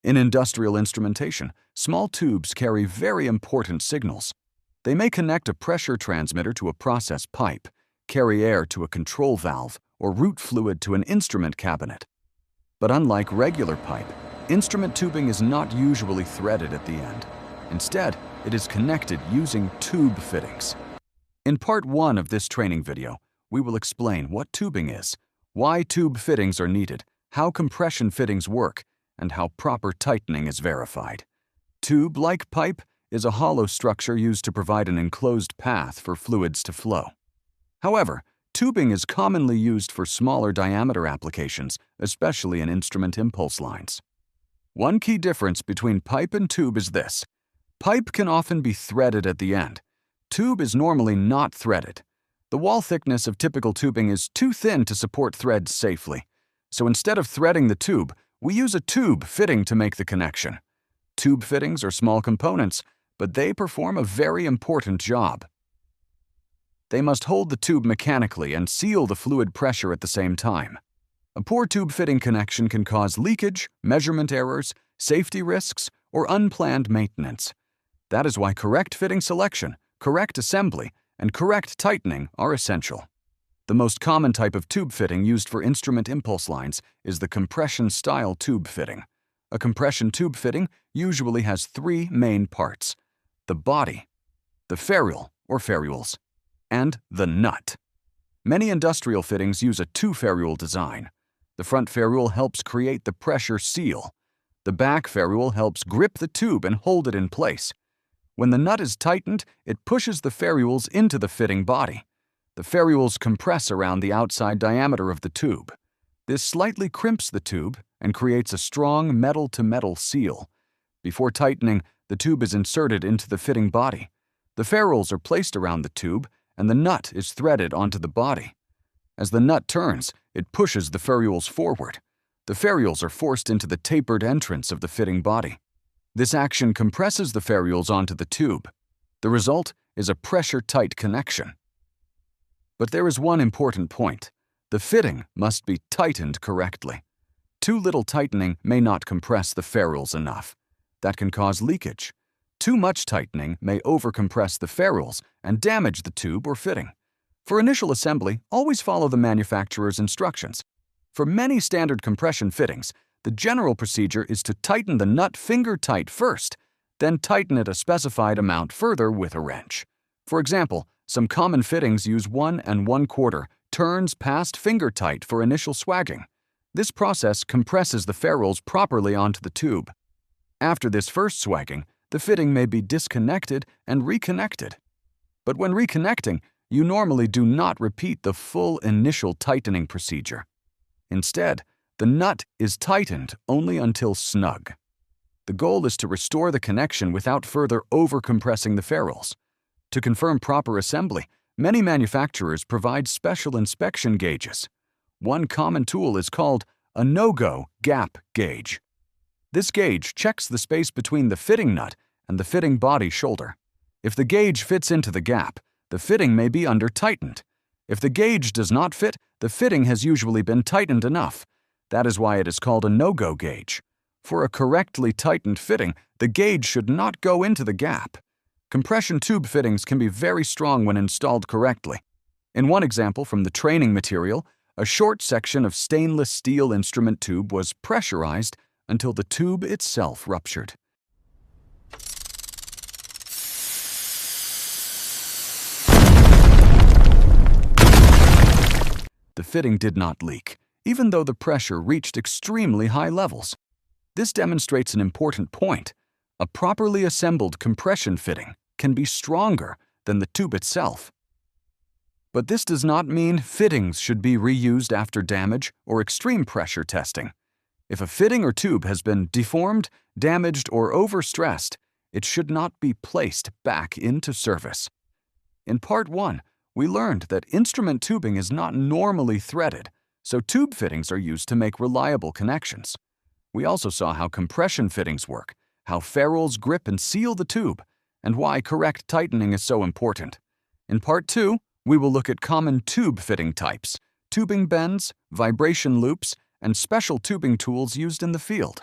In industrial instrumentation, small tubes carry very important signals. They may connect a pressure transmitter to a process pipe, carry air to a control valve, or route fluid to an instrument cabinet. But unlike regular pipe, instrument tubing is not usually threaded at the end. Instead, it is connected using tube fittings. In part 1 of this training video, we will explain what tubing is, why tube fittings are needed, how compression fittings work, and how proper tightening is verified. Tube, like pipe, is a hollow structure used to provide an enclosed path for fluids to flow. However, tubing is commonly used for smaller diameter applications, especially in instrument impulse lines. One key difference between pipe and tube is this. Pipe can often be threaded at the end. Tube is normally not threaded. The wall thickness of typical tubing is too thin to support threads safely. So instead of threading the tube, we use a tube fitting to make the connection. Tube fittings are small components, but they perform a very important job. They must hold the tube mechanically and seal the fluid pressure at the same time. A poor tube fitting connection can cause leakage, measurement errors, safety risks, or unplanned maintenance. That is why correct fitting selection, correct assembly, and correct tightening are essential. The most common type of tube fitting used for instrument impulse lines is the compression-style tube fitting. A compression tube fitting usually has 3 main parts: the body, the ferrule or ferrules, and the nut. Many industrial fittings use a 2-ferrule design. The front ferrule helps create the pressure seal. The back ferrule helps grip the tube and hold it in place. When the nut is tightened, it pushes the ferrules into the fitting body. The ferrules compress around the outside diameter of the tube. This slightly crimps the tube and creates a strong metal-to-metal seal. Before tightening, the tube is inserted into the fitting body. The ferrules are placed around the tube, and the nut is threaded onto the body. As the nut turns, it pushes the ferrules forward. The ferrules are forced into the tapered entrance of the fitting body. This action compresses the ferrules onto the tube. The result is a pressure-tight connection. But there is one important point. The fitting must be tightened correctly. Too little tightening may not compress the ferrules enough. That can cause leakage. Too much tightening may overcompress the ferrules and damage the tube or fitting. For initial assembly, always follow the manufacturer's instructions. For many standard compression fittings, the general procedure is to tighten the nut finger-tight first, then tighten it a specified amount further with a wrench. For example, some common fittings use 1 1/4 turns past finger-tight for initial swagging. This process compresses the ferrules properly onto the tube. After this first swagging, the fitting may be disconnected and reconnected. But when reconnecting, you normally do not repeat the full initial tightening procedure. Instead, the nut is tightened only until snug. The goal is to restore the connection without further overcompressing the ferrules. To confirm proper assembly, many manufacturers provide special inspection gauges. One common tool is called a no-go gap gauge. This gauge checks the space between the fitting nut and the fitting body shoulder. If the gauge fits into the gap, the fitting may be under-tightened. If the gauge does not fit, the fitting has usually been tightened enough. That is why it is called a no-go gauge. For a correctly tightened fitting, the gauge should not go into the gap. Compression tube fittings can be very strong when installed correctly. In one example from the training material, a short section of stainless steel instrument tube was pressurized until the tube itself ruptured. The fitting did not leak, even though the pressure reached extremely high levels. This demonstrates an important point. A properly assembled compression fitting can be stronger than the tube itself. But this does not mean fittings should be reused after damage or extreme pressure testing. If a fitting or tube has been deformed, damaged, or overstressed, it should not be placed back into service. In Part 1, we learned that instrument tubing is not normally threaded, so tube fittings are used to make reliable connections. We also saw how compression fittings work, how ferrules grip and seal the tube, and why correct tightening is so important. In Part 2, we will look at common tube fitting types, tubing bends, vibration loops, and special tubing tools used in the field.